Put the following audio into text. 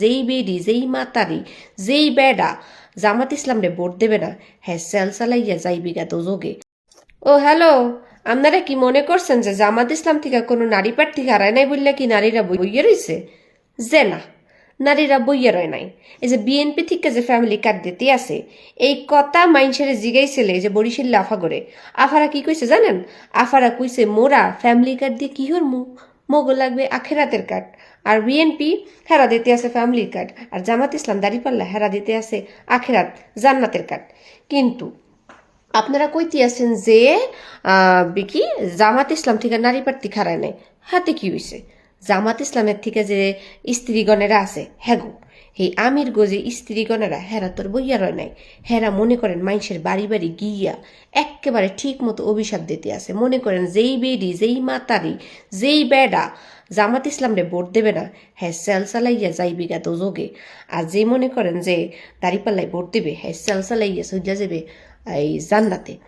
যেই বেডি যেই মাতারি যেই বেডা জামাত ইসলামরে ভোট দেবে না হ্যাঁ সেল চালাইয়া যাইবিগা দোজোগে। ও হ্যালো, আপনারা কি মনে করছেন যে জামাত ইসলাম থেকে কোনো নারী প্রার্থী হারায় নাই বললে কি নারীরা বইয়ে রয়েছে? যে না, নারীরা বইয়ে রয় নাই। এই যে বিএনপি থেকে যে ফ্যামিলি কার্ড দিতে আছে এই কথা মাইনসেরে জিগাইছিলে যে বরিশাল আফা করে আফারা কি কইছে জানেন? আফারা কইছে মোরা ফ্যামিলি কার্ড দিয়ে কি হরমু, মগো লাগবে আখেরাতের কার্ড। আর বিএনপি হেরা দিতে আছে ফ্যামিলি কার্ড, আর জামাত ইসলাম দাঁড়িপাল্লা হেরা দিতে আছে আখেরাত জান্নাতের কার্ড। কিন্তু আপনারা কইতে আছেন যে কি জামাত ইসলাম থেকে নারী প্রার্থী খারায় নাই, হাতে কি হইছে? জামাত ইসলামের থেকে যে স্ত্রীগণেরা আছে হ্যাগো এই আমির গোজে স্ত্রীগণেরা হেরা তোর বইয়া রয় নাই। হেরা মনে করেন মানুষের বাড়ি বাড়ি গিয়া একেবারে ঠিক মতো অভিশাপ দিতে আছে। মনে করেন যেই বেডি যেই মাতারি যেই বেডা জামাত ইসলামরে ভোট দেবে না হ্যাঁ সেল চালাইয়া যাইবিগা দোজোগে। আর যে মনে করেন যে দাঁড়িপাল্লায় ভোট দেবে হ্যাঁ সেল চালাইয়া সইয়া যাবে এই জান্নাতে।